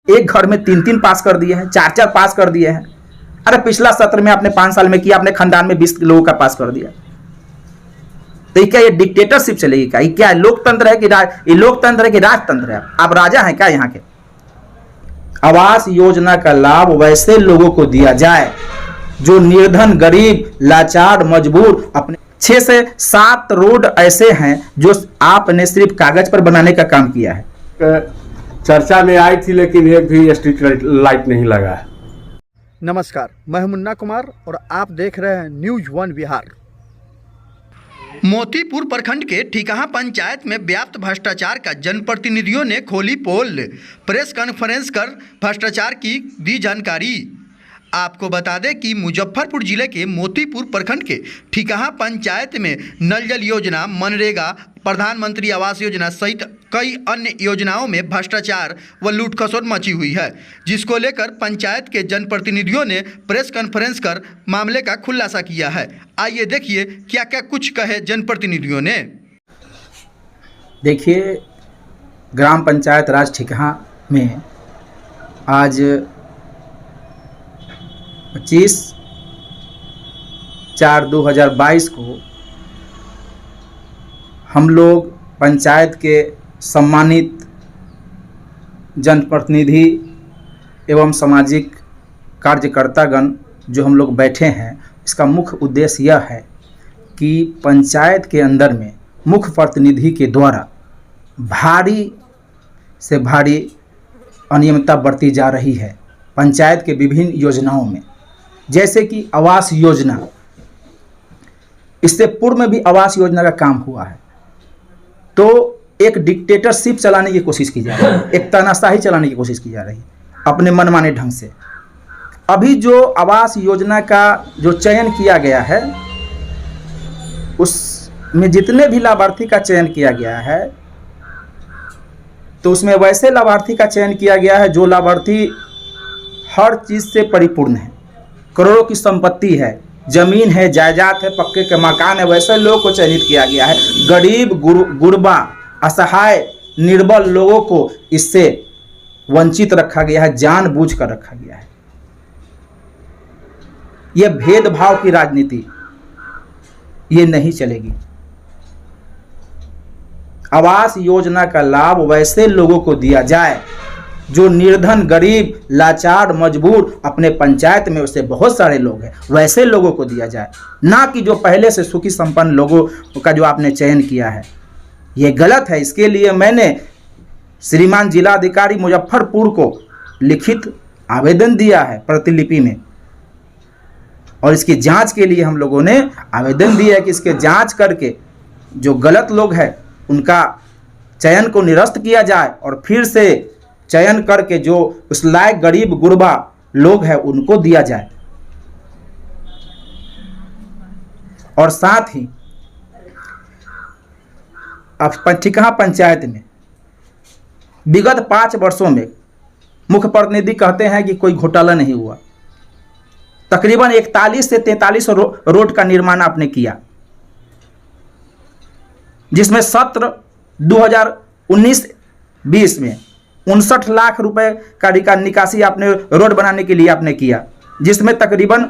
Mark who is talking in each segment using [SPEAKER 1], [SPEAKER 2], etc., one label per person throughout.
[SPEAKER 1] एक घर में 3-3 पास कर दिए हैं, 4-4 पास कर दिए हैं। अरे पिछला सत्र में आपने 5 साल में किया, अपने खानदान में 20 लोगों का पास कर दिया। तो क्या ये डिक्टेटरशिप चलेगी? क्या ये क्या लोकतंत्र है कि ये लोकतंत्र है कि राजतंत्र है? आप राजा हैं क्या यहाँ के? आवास योजना का लाभ वैसे लोगों को दिया जाए जो निर्धन, गरीब, लाचार, मजबूर। अपने 6 से 7 रोड ऐसे हैं जो आपने सिर्फ कागज पर बनाने का काम किया है।
[SPEAKER 2] चर्चा में आई थी लेकिन एक भी स्ट्रीट लाइट नहीं लगा है।
[SPEAKER 3] नमस्कार, मैं हूं मुन्ना कुमार और आप देख रहे हैं न्यूज वन बिहार।
[SPEAKER 4] मोतीपुर प्रखंड के ठिकाहा पंचायत में व्याप्त भ्रष्टाचार का जनप्रतिनिधियों ने खोली पोल, प्रेस कॉन्फ्रेंस कर भ्रष्टाचार की दी जानकारी। आपको बता दें कि मुजफ्फरपुर जिले के मोतीपुर प्रखंड के ठिकाहा पंचायत में नल जल योजना, मनरेगा, प्रधानमंत्री आवास योजना सहित कई अन्य योजनाओं में भ्रष्टाचार व लूटखसोट मची हुई है, जिसको लेकर पंचायत के जनप्रतिनिधियों ने प्रेस कॉन्फ्रेंस कर मामले का खुलासा किया है। आइए देखिए क्या क्या कुछ कहे जनप्रतिनिधियों ने।
[SPEAKER 1] देखिए, ग्राम पंचायत राज ठिकाहा में आज 25/4/2022 को हम लोग पंचायत के सम्मानित जनप्रतिनिधि एवं सामाजिक कार्यकर्तागण जो हम लोग बैठे हैं, इसका मुख्य उद्देश्य यह है कि पंचायत के अंदर में मुख्य प्रतिनिधि के द्वारा भारी से भारी अनियमितता बरती जा रही है पंचायत के विभिन्न योजनाओं में। जैसे कि आवास योजना, इससे पूर्व में भी आवास योजना का काम हुआ है, तो एक डिक्टेटरशिप चलाने की कोशिश की जा रही है, एक तानाशाही चलाने की कोशिश की जा रही है अपने मनमाने ढंग से। अभी जो आवास योजना का जो चयन किया गया है, उसमें जितने भी लाभार्थी का चयन किया गया है, तो उसमें वैसे लाभार्थी का चयन किया गया है जो लाभार्थी हर चीज़ से परिपूर्ण है, करोड़ों की संपत्ति है, जमीन है, जायदाद है, पक्के के मकान है, वैसे लोगों को चयनित किया गया है। गरीब, गुरबा, असहाय, निर्बल लोगों को इससे वंचित रखा गया है, जानबूझकर रखा गया है। यह भेदभाव की राजनीति ये नहीं चलेगी। आवास योजना का लाभ वैसे लोगों को दिया जाए जो निर्धन, गरीब, लाचार, मजबूर। अपने पंचायत में उससे बहुत सारे लोग हैं, वैसे लोगों को दिया जाए, ना कि जो पहले से सुखी संपन्न लोगों का जो आपने चयन किया है। ये गलत है। इसके लिए मैंने श्रीमान जिलाधिकारी मुजफ्फरपुर को लिखित आवेदन दिया है प्रतिलिपि में, और इसकी जांच के लिए हम लोगों ने आवेदन दिया है कि इसके जांच करके जो गलत लोग हैं उनका चयन को निरस्त किया जाए और फिर से चयन करके जो उस लायक गरीब गुरबा लोग हैं उनको दिया जाए। और साथ ही अब ठिकाहा पंचायत में विगत 5 वर्षों में मुख्य प्रतिनिधि कहते हैं कि कोई घोटाला नहीं हुआ। तकरीबन 41 से 43 रोड का निर्माण आपने किया, जिसमें सत्र 2019-20 में 59 लाख रुपए का निकासी आपने रोड बनाने के लिए आपने किया, जिसमें तकरीबन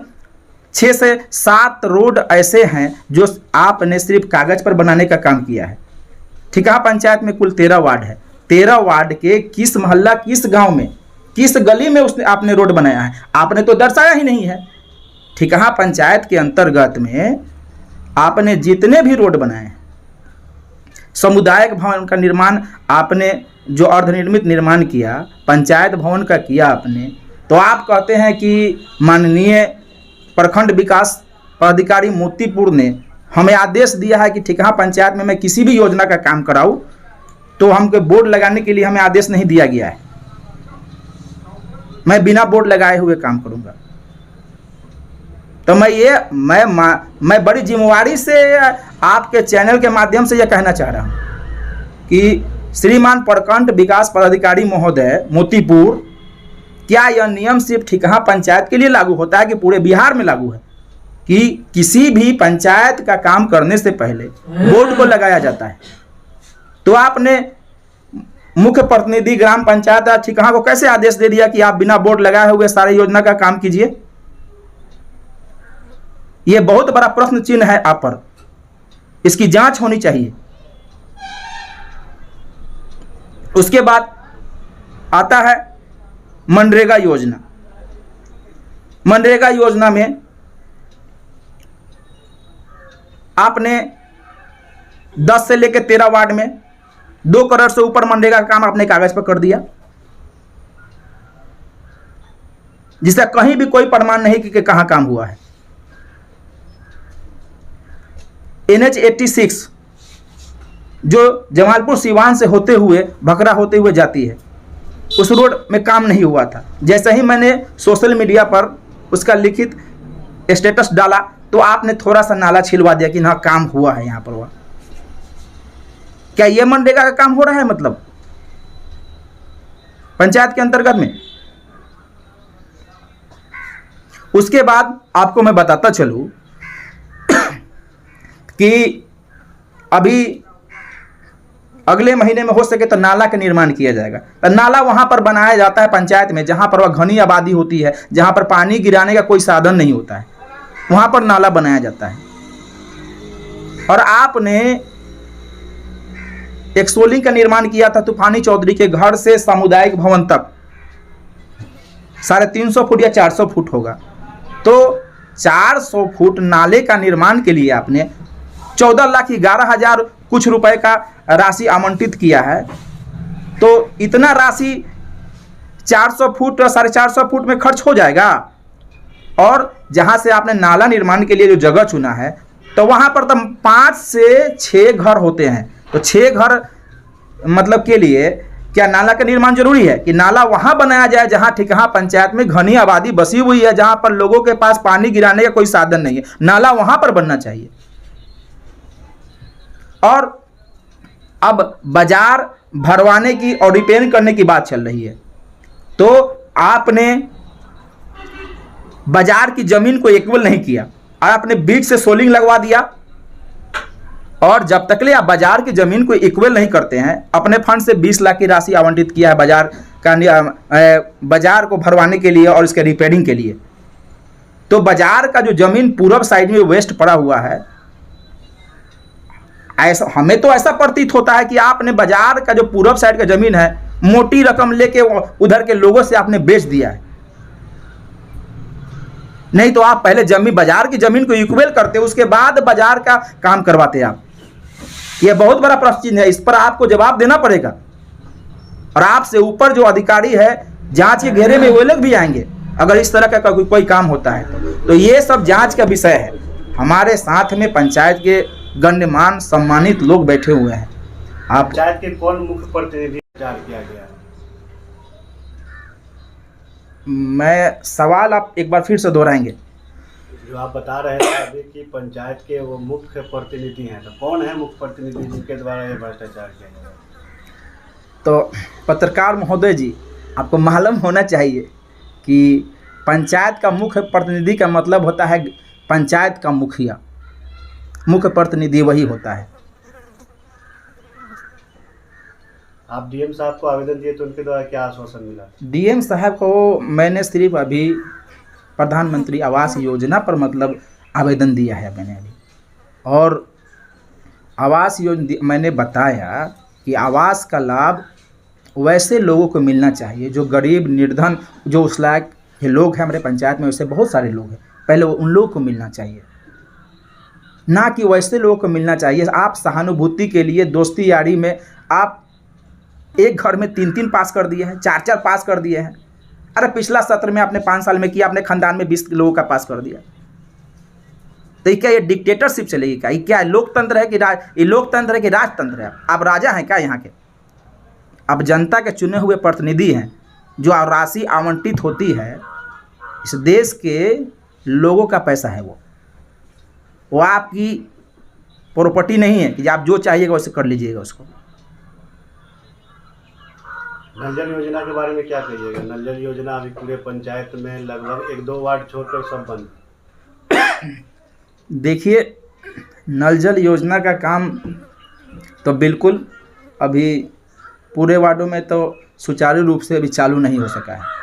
[SPEAKER 1] 6 से 7 रोड ऐसे हैं जो आपने सिर्फ कागज पर बनाने का काम किया है। ठिकाहा पंचायत में कुल 13 वार्ड है। 13 वार्ड के किस मोहल्ला, किस गांव में, किस गली में उसने आपने रोड बनाया है, आपने तो दर्शाया ही नहीं है। ठिकाहा पंचायत के अंतर्गत में आपने जितने भी रोड बनाए हैं, सामुदायिक भवन का निर्माण आपने जो अर्धनिर्मित निर्माण किया, पंचायत भवन का किया आपने, तो आप कहते हैं कि माननीय प्रखंड विकास पदाधिकारी मोतीपुर ने हमें आदेश दिया है कि ठिकाहा पंचायत में मैं किसी भी योजना का काम कराऊं तो हमको बोर्ड लगाने के लिए हमें आदेश नहीं दिया गया है, मैं बिना बोर्ड लगाए हुए काम करूंगा। तो मैं बड़ी जिम्मेवारी से आपके चैनल के माध्यम से यह कहना चाह रहा हूं कि श्रीमान प्रखंड विकास पदाधिकारी महोदय मोतीपुर, क्या यह नियम सिर्फ ठिकाहा पंचायत के लिए लागू होता है कि पूरे बिहार में लागू है कि किसी भी पंचायत का काम करने से पहले बोर्ड को लगाया जाता है? तो आपने मुख्य प्रतिनिधि ग्राम पंचायत ठिकाना को कैसे आदेश दे दिया कि आप बिना बोर्ड लगाए हुए सारे योजना का काम कीजिए? यह बहुत बड़ा प्रश्न चिन्ह है आप पर, इसकी जांच होनी चाहिए। उसके बाद आता है मनरेगा योजना। मनरेगा योजना में आपने 10 से लेकर 13 वार्ड में 2 करोड़ से ऊपर मनरेगा का काम आपने कागज पर कर दिया, जिसका कहीं भी कोई प्रमाण नहीं कि कहां काम हुआ है। NH 86 जो जमालपुर सिवान से होते हुए भकरा होते हुए जाती है, उस रोड में काम नहीं हुआ था। जैसे ही मैंने सोशल मीडिया पर उसका लिखित स्टेटस डाला तो आपने थोड़ा सा नाला छिलवा दिया कि ना काम हुआ है यहां पर। हुआ क्या यह मनरेगा का काम हो रहा है मतलब पंचायत के अंतर्गत में? उसके बाद आपको मैं बताता चलूं कि अभी अगले महीने में हो सके तो नाला का निर्माण किया जाएगा। तो नाला वहां पर बनाया जाता है पंचायत में जहां पर वह घनी आबादी होती है, जहां पर पानी गिराने का कोई साधन नहीं होता है, वहां पर नाला बनाया जाता है। और आपने एक सोलिंग का निर्माण किया था तूफानी चौधरी के घर से सामुदायिक भवन तक 350 फुट या 400 फुट होगा। तो 400 फुट नाले का निर्माण के लिए आपने 14,11,000 कुछ रुपए का राशि आवंटित किया है। तो इतना राशि 400 फुट और 450 फुट में खर्च हो जाएगा। और जहां से आपने नाला निर्माण के लिए जो जगह चुना है तो वहां पर तो 5 से 6 घर होते हैं। तो 6 घर मतलब के लिए क्या नाला का निर्माण जरूरी है? कि नाला वहां बनाया जाए जहां ठिकाना पंचायत में घनी आबादी बसी हुई है, जहां पर लोगों के पास पानी गिराने का कोई साधन नहीं है, नाला वहां पर बनना चाहिए। और अब बाजार भरवाने की और रिपेयरिंग करने की बात चल रही है, तो आपने बाजार की जमीन को इक्वल नहीं किया और आपने बीच से सोलिंग लगवा दिया। और जब तक ले आप बाजार की जमीन को इक्वल नहीं करते हैं, अपने फंड से 20 लाख की राशि आवंटित किया है बाजार का, बाजार को भरवाने के लिए और इसके रिपेयरिंग के लिए, तो बाजार का जो जमीन पूरब साइड में वेस्ट पड़ा हुआ है, ऐसा हमें तो ऐसा प्रतीत होता है कि आपने बाजार का जो पूरब साइड का जमीन है मोटी रकम लेके उधर के लोगों से आपने बेच दिया है। नहीं तो आप पहले जमीन बाजार की जमीन को इक्वल करते, उसके बाद बाजार का काम करवाते आप। यह बहुत बड़ा प्रश्न है, इस पर आपको जवाब देना पड़ेगा। और आपसे ऊपर जो अधिकारी है जांच के घेरे में वो लोग भी आएंगे अगर इस तरह का कोई काम होता है तो ये सब जांच का विषय है। हमारे साथ में पंचायत के गण्यमान सम्मानित लोग बैठे हुए हैं। आप
[SPEAKER 5] पंचायत के कौन मुख्य प्रतिनिधि तैयार किया गया?
[SPEAKER 1] मैं सवाल आप एक बार फिर से दोहराएंगे?
[SPEAKER 5] जो आप बता रहे थे अभी कि पंचायत के वो मुख्य प्रतिनिधि हैं, तो कौन है मुख्य प्रतिनिधि जिनके द्वारा ये भ्रष्टाचार किया गया?
[SPEAKER 1] तो पत्रकार महोदय जी, आपको मालूम होना चाहिए कि पंचायत का मुख्य प्रतिनिधि का मतलब होता है पंचायत का मुखिया। मुख्य प्रतिनिधि वही होता है।
[SPEAKER 5] आप डीएम साहब को आवेदन दिए तो उनके द्वारा क्या आश्वासन मिला?
[SPEAKER 1] डीएम साहब को मैंने सिर्फ अभी प्रधानमंत्री आवास योजना पर मतलब आवेदन दिया है मैंने अभी। और आवास योजना मैंने बताया कि आवास का लाभ वैसे लोगों को मिलना चाहिए जो गरीब निर्धन, जो उस लायक के लोग हैं हमारे पंचायत में, वैसे बहुत सारे लोग हैं, पहले उन लोगों को मिलना चाहिए, ना कि वैसे लोगों को मिलना चाहिए। आप सहानुभूति के लिए दोस्ती यारी में आप एक घर में 3-3 पास कर दिए हैं, 4-4 पास कर दिए हैं। अरे पिछला सत्र में आपने 5 साल में किया, अपने खानदान में 20 लोगों का पास कर दिया। तो क्या ये डिक्टेटरशिप चलेगी? क्या ये क्या लोकतंत्र है कि ये लोकतंत्र है कि राजतंत्र है? आप राजा हैं क्या यहाँ के? आप जनता के चुने हुए प्रतिनिधि हैं। जो राशि आवंटित होती है इस देश के लोगों का पैसा है, वो आपकी प्रॉपर्टी नहीं है कि आप जो चाहिएगा वैसे कर लीजिएगा उसको।
[SPEAKER 5] नल जल योजना के बारे में क्या कहिएगा? नल जल योजना अभी पूरे पंचायत में लगभग 1-2 वार्ड छोड़कर सब बंद।
[SPEAKER 1] देखिए, नल जल योजना का काम तो बिल्कुल अभी पूरे वार्डों में तो सुचारू रूप से अभी चालू नहीं हो सका है।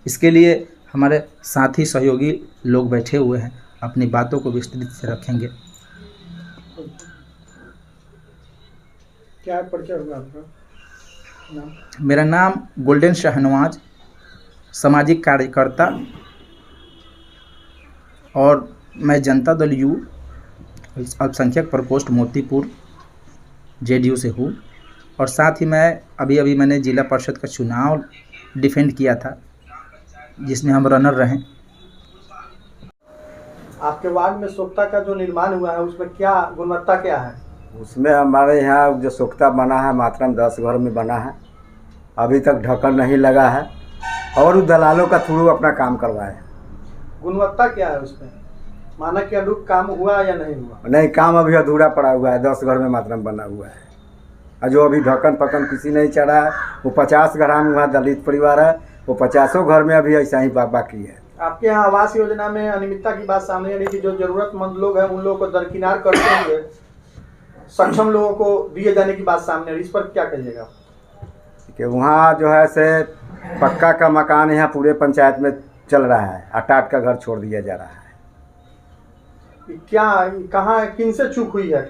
[SPEAKER 1] इसके लिए हमारे साथी सहयोगी लोग बैठे हुए हैं, अपनी बातों को विस्तृत से रखेंगे।
[SPEAKER 3] क्या परिचय होगा आपका? नाम?
[SPEAKER 1] मेरा नाम गोल्डन शाहनवाज, सामाजिक कार्यकर्ता, और मैं जनता दल यू अल्पसंख्यक प्रकोष्ठ मोतीपुर जेडीयू से हूँ। और साथ ही मैं अभी मैंने जिला परिषद का चुनाव डिफेंड किया था, जिसमें हम रनर रहे।
[SPEAKER 3] आपके वार्ड में सोख्ता का जो निर्माण हुआ है उसमें क्या गुणवत्ता क्या है?
[SPEAKER 6] उसमें हमारे यहाँ जो सोख्ता बना है मात्रा में 10 घर में बना है, अभी तक ढक्कन नहीं लगा है और उस दलालों का थ्रू अपना काम करवाए।
[SPEAKER 3] गुणवत्ता क्या है उसमें? मानक के अनुरूप काम हुआ या नहीं हुआ?
[SPEAKER 6] नहीं, काम अभी अधूरा पड़ा हुआ है, 10 घर में मात्रा में बना हुआ है। जो अभी ढक्कन पकन किसी नहीं चढ़ा है, वो 50 घर में वहाँ दलित परिवार है, वो 50 घर में अभी ऐसा ही बाकी है।
[SPEAKER 3] आपके यहाँ आवास योजना में अनियमितता की बात सामने आ रही थी, जो जरूरतमंद लोग हैं उन लोगों को दरकिनार करते हुए सक्षम लोगों को दिए जाने की बात सामने आ रही, इस पर क्या कहिएगा?
[SPEAKER 6] कि वहाँ जो है से पक्का का मकान यहाँ पूरे पंचायत में चल रहा है, 8-8 का घर छोड़ दिया जा रहा है।
[SPEAKER 3] क्या कहाँ किन से चूक हुई है?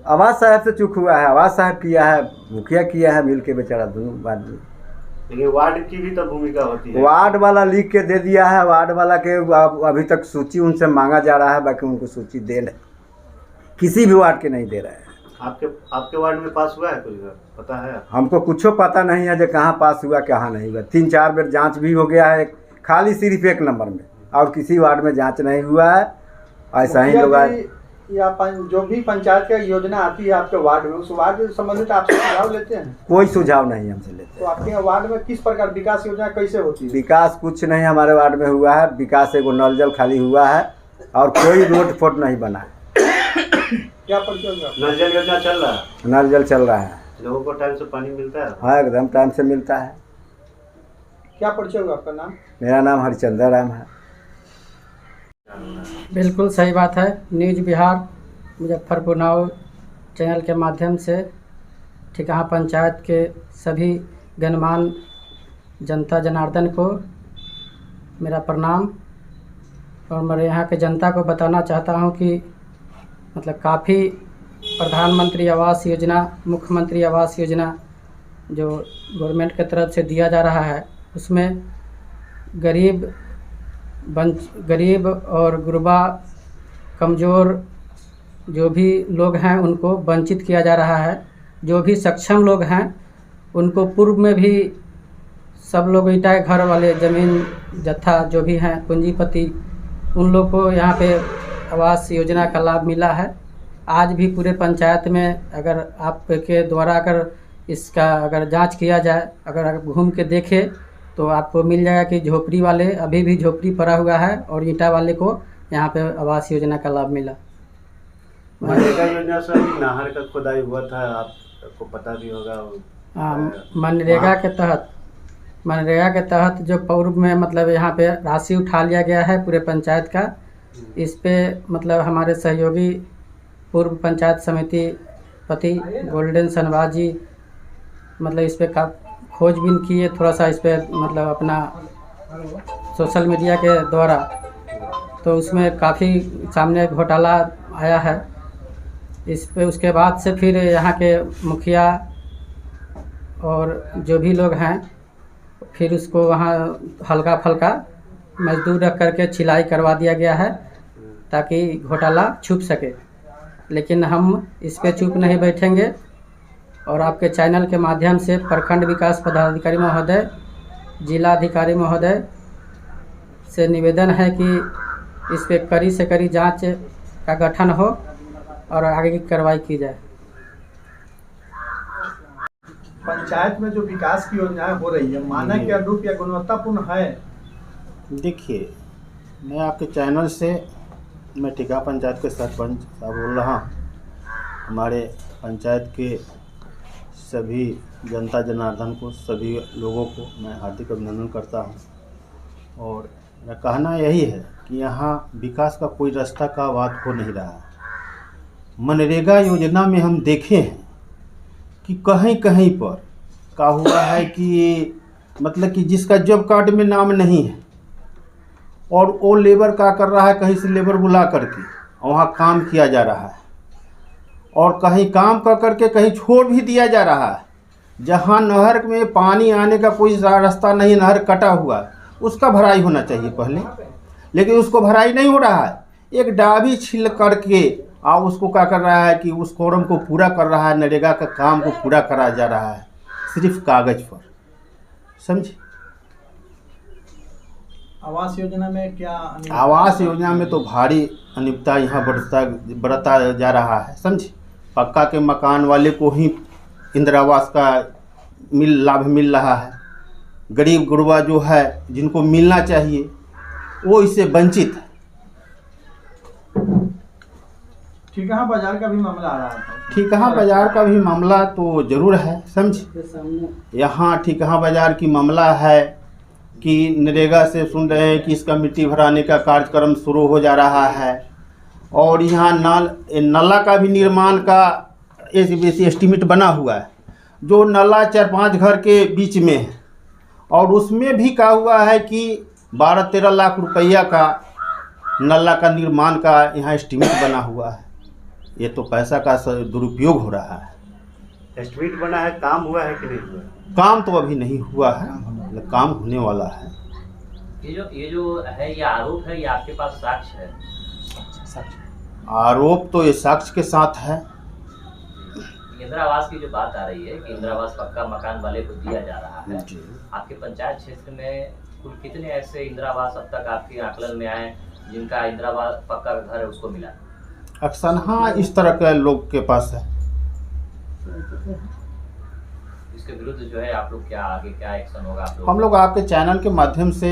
[SPEAKER 6] आवास साहब से चूक हुआ है, आवास साहब किया है, मुखिया किया है, मिल के बेचारा दोनों आदमी।
[SPEAKER 5] लेकिन वार्ड की भी तो भूमिका होती है।
[SPEAKER 6] वार्ड वाला लिख के दे दिया है, वार्ड वाला के अभी तक सूची उनसे मांगा जा रहा है, बाकी उनको सूची दे नहीं, किसी भी वार्ड के नहीं दे रहे हैं।
[SPEAKER 5] आपके वार्ड में पास हुआ है कोई घर, पता है?
[SPEAKER 6] हमको कुछ पता नहीं है जो कहाँ पास हुआ कहाँ नहीं हुआ। 3-4 बार जांच भी हो गया है, खाली सिर्फ 1 नंबर में, और किसी वार्ड में जांच नहीं हुआ है। ऐसा ही लोग
[SPEAKER 3] या जो भी पंचायत का योजना आती है आपके वार्ड में, उस वार्ड से संबंधित आपसे सुझाव लेते हैं?
[SPEAKER 6] कोई सुझाव नहीं हमसे लेते।
[SPEAKER 3] तो आपके यहाँ वार्ड में किस प्रकार विकास योजना कैसे होती है?
[SPEAKER 6] विकास कुछ नहीं हमारे वार्ड में हुआ है। विकास एगो नल जल खाली हुआ है और कोई रोड फोट नहीं बना है।
[SPEAKER 3] क्या परिचय होगा?
[SPEAKER 5] नल जल योजना चल रहा है?
[SPEAKER 6] नल जल चल रहा है।
[SPEAKER 5] लोगों को टाइम से पानी मिलता है?
[SPEAKER 6] हाँ, एकदम टाइम से मिलता है।
[SPEAKER 3] क्या परिचय होगा आपका? नाम?
[SPEAKER 6] मेरा नाम हरिचंद्र राम है।
[SPEAKER 7] बिल्कुल सही बात है। News Bihar Muzaffarpur now channel के माध्यम से ठिकाहा पंचायत के सभी गणमान्य जनता जनार्दन को मेरा प्रणाम। और मैं यहाँ के जनता को बताना चाहता हूँ कि मतलब काफ़ी प्रधानमंत्री आवास योजना, मुख्यमंत्री आवास योजना जो गवर्नमेंट की तरफ से दिया जा रहा है, उसमें गरीब और गुरबा कमज़ोर जो भी लोग हैं उनको वंचित किया जा रहा है। जो भी सक्षम लोग हैं उनको पूर्व में भी सब लोग ईंटा घर वाले ज़मीन जत्था जो भी हैं पूंजीपति, उन लोग को यहाँ पे आवास योजना का लाभ मिला है। आज भी पूरे पंचायत में अगर आपके द्वारा अगर इसका अगर जांच किया जाए, अगर आप घूम के देखें तो आपको मिल जाएगा कि झोपड़ी वाले अभी भी झोपड़ी पड़ा हुआ है और ईंटा वाले को यहाँ पे आवास योजना का लाभ मिला।
[SPEAKER 5] मनरेगा योजना से अभी नहर का खुदाई हुआ था, आपको पता भी होगा।
[SPEAKER 7] मनरेगा के तहत जो पूर्व में मतलब यहाँ पे राशि उठा लिया गया है पूरे पंचायत का, इस पे मतलब हमारे सहयोगी पूर्व पंचायत समिति पति गोल्डन शाहनवाज जी मतलब इस पे का खोजबीन किए, थोड़ा सा इस पे मतलब अपना सोशल मीडिया के द्वारा, तो उसमें काफ़ी सामने घोटाला आया है इस पे। उसके बाद से फिर यहाँ के मुखिया और जो भी लोग हैं फिर उसको वहाँ हल्का फल्का मजदूर रख करके छिलाई करवा दिया गया है ताकि घोटाला छुप सके। लेकिन हम इस पे चुप नहीं बैठेंगे और आपके चैनल के माध्यम से प्रखंड विकास पदाधिकारी महोदय, जिला अधिकारी महोदय से निवेदन है कि इस पे कड़ी से कड़ी जांच का गठन हो और आगे की कार्रवाई की जाए।
[SPEAKER 3] पंचायत में जो विकास की योजनाएं हो रही है मानक के अनुरूप या गुणवत्तापूर्ण है?
[SPEAKER 8] देखिए, मैं आपके चैनल से मैं ठिकाहा पंचायत के सरपंच साहब बोल रहा हूँ। हमारे पंचायत के सभी जनता जनार्दन को, सभी लोगों को मैं हार्दिक अभिनंदन करता हूँ। और मेरा कहना यही है कि यहाँ विकास का कोई रास्ता का बात हो नहीं रहा है। मनरेगा योजना में हम देखे हैं कि कहीं कहीं पर क्या हुआ है कि मतलब कि जिसका जॉब कार्ड में नाम नहीं है और वो लेबर क्या कर रहा है, कहीं से लेबर बुला करके वहाँ काम किया जा रहा है और कहीं काम कर करके कहीं छोड़ भी दिया जा रहा है। जहाँ नहर में पानी आने का कोई रास्ता नहीं, नहर कटा हुआ है, उसका भराई होना चाहिए पहले, लेकिन उसको भराई नहीं हो रहा है। एक डाबी छिल करके आप उसको क्या कर रहा है कि उस कॉरम को पूरा कर रहा है, नरेगा का काम को पूरा करा जा रहा है सिर्फ कागज पर, समझे।
[SPEAKER 3] आवास योजना में क्या
[SPEAKER 8] आवास योजना में तो भारी अनियमितता यहाँ बढ़ता जा रहा है, समझे। पक्का के मकान वाले को ही इंदिरा आवास का लाभ मिल रहा है, गरीब गुरबा जो है जिनको मिलना चाहिए वो इससे वंचित है।
[SPEAKER 3] ठिकाना बाजार का भी मामला आ रहा था।
[SPEAKER 8] ठिकाना बाजार का भी मामला तो जरूर है, समझे। यहाँ ठिकाना बाजार की मामला है कि नरेगा से सुन रहे हैं कि इसका मिट्टी भराने का कार्यक्रम शुरू हो जा रहा है और यहाँ नाला का भी निर्माण का एस्टीमेट बना हुआ है, जो नाला 4-5 घर के बीच में है और उसमें भी क्या हुआ है कि 12-13 लाख रुपया का नाला का निर्माण का यहाँ एस्टीमेट बना हुआ है। ये तो पैसा का दुरुपयोग हो रहा है।
[SPEAKER 5] एस्टिमेट बना है, काम हुआ है कि नहीं हुआ?
[SPEAKER 8] काम तो अभी नहीं हुआ है, काम होने वाला है।
[SPEAKER 9] ये जो है ये आरोप है, ये आपके पास साक्ष्य है?
[SPEAKER 8] आरोप तो ये साक्ष्य के साथ है।
[SPEAKER 9] इंदिरा आवास की जो बात आ रही है कि इंदिरा आवास पक्का मकान वाले को दिया जा रहा है, आपके पंचायत क्षेत्र में कुल कितने ऐसे इंदिरा आवास अब तक आपके आकलन में आए जिनका इंदिरा आवास पक्का घर है उसको मिला?
[SPEAKER 8] अक्सर हाँ, इस तरह के लोग के पास है।
[SPEAKER 9] इसके विरुद्ध जो है आप लोग क्या आगे क्या एक्शन होगा आप लोग?
[SPEAKER 8] हम लोग आपके चैनल के माध्यम से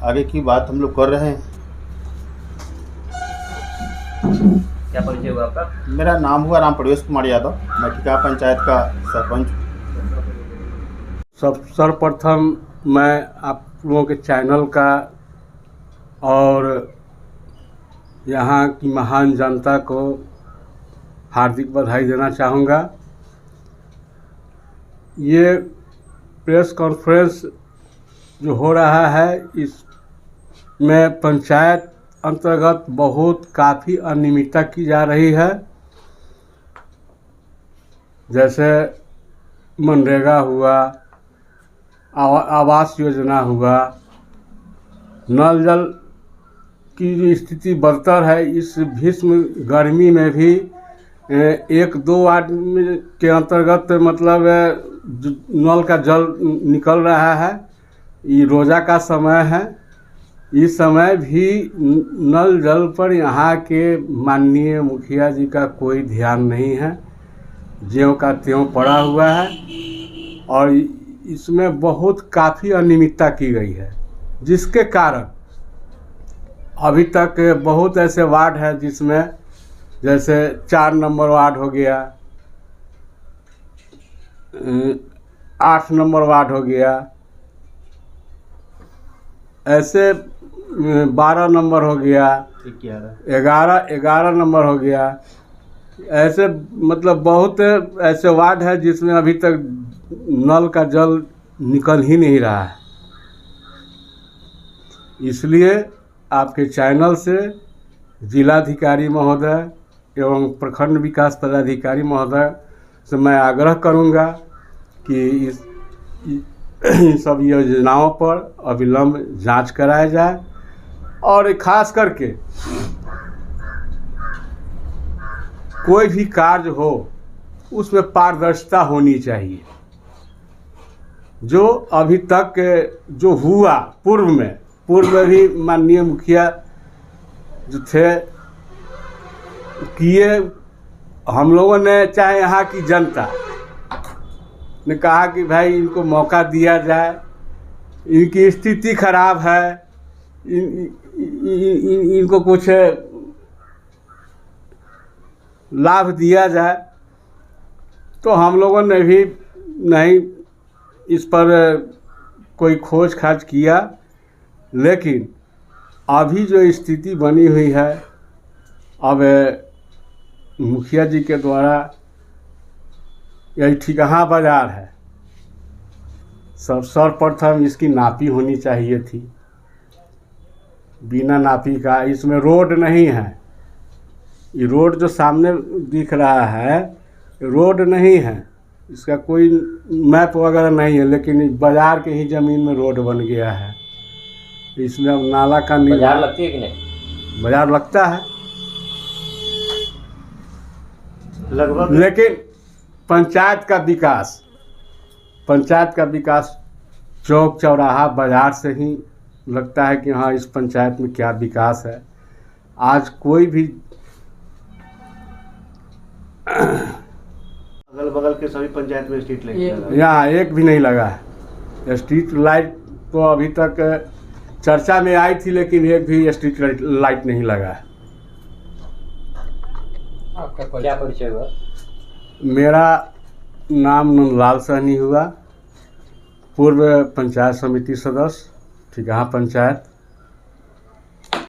[SPEAKER 8] आगे की बात हम लोग कर रहे हैं।
[SPEAKER 9] क्या परिचय हुआ आपका?
[SPEAKER 8] मेरा नाम हुआ राम प्रवेश कुमार यादव, मैं टिका पंचायत का सरपंच।
[SPEAKER 2] सर्वप्रथम मैं आप लोगों के चैनल का और यहाँ की महान जनता को हार्दिक बधाई देना चाहूँगा। ये प्रेस कॉन्फ्रेंस जो हो रहा है इसमें पंचायत अंतर्गत काफ़ी अनियमितता की जा रही है, जैसे मनरेगा हुआ, आवास योजना हुआ, नल जल की जो स्थिति बदतर है, इस भीष्म गर्मी में भी 1-2 वार्ड के अंतर्गत मतलब नल का जल निकल रहा है। ये रोज़ा का समय है, इस समय भी नल जल पर यहाँ के माननीय मुखिया जी का कोई ध्यान नहीं है, ज्यों का त्यों पड़ा हुआ है और इसमें काफ़ी अनियमितता की गई है, जिसके कारण अभी तक बहुत ऐसे वार्ड हैं जिसमें जैसे 4 नंबर वार्ड हो गया, 8 नंबर वार्ड हो गया, ऐसे 12 नंबर हो गया, 11 नंबर हो गया, ऐसे मतलब बहुत ऐसे वार्ड है जिसमें अभी तक नल का जल निकल ही नहीं रहा है। इसलिए आपके चैनल से जिलाधिकारी महोदय एवं प्रखंड विकास पदाधिकारी महोदय से मैं आग्रह करूंगा कि इन सब योजनाओं पर अविलंब जांच कराया जाए और खास करके कोई भी कार्य हो उसमें पारदर्शिता होनी चाहिए। जो अभी तक जो हुआ पूर्व में भी माननीय मुखिया जो थे किए, हम लोगों ने चाहे यहाँ की जनता ने कहा कि भाई इनको मौका दिया जाए, इनकी स्थिति खराब है, इनको कुछ लाभ दिया जाए, तो हम लोगों ने भी नहीं इस पर कोई खोज खाज किया। लेकिन अभी जो स्थिति बनी हुई है, अब मुखिया जी के द्वारा यही ठिकहा बाजार है। सर्वप्रथम इसकी नापी होनी चाहिए थी, बिना नापी का इसमें रोड नहीं है। ये रोड जो सामने दिख रहा है रोड नहीं है, इसका कोई मैप वगैरह नहीं है, लेकिन बाजार के ही ज़मीन में रोड बन गया है। इसमें अब नाला का
[SPEAKER 9] बाजार लगती है कि नहीं?
[SPEAKER 2] बाजार लगता है,
[SPEAKER 5] लगभग
[SPEAKER 2] लेकिन पंचायत का विकास चौक चौराहा बाजार से ही लगता है कि हाँ इस पंचायत में क्या विकास है। आज कोई भी
[SPEAKER 5] अगल बगल के सभी पंचायत में स्ट्रीट लाइट लगा है।
[SPEAKER 2] यहाँ एक भी नहीं लगा है। स्ट्रीट लाइट तो अभी तक चर्चा में आई थी, लेकिन एक भी स्ट्रीट लाइट नहीं लगा है।
[SPEAKER 9] आपका क्या परिचय हुआ?
[SPEAKER 2] मेरा नाम नंदलाल सहनी हुआ, पूर्व पंचायत समिति सदस्य ठिकहा पंचायत।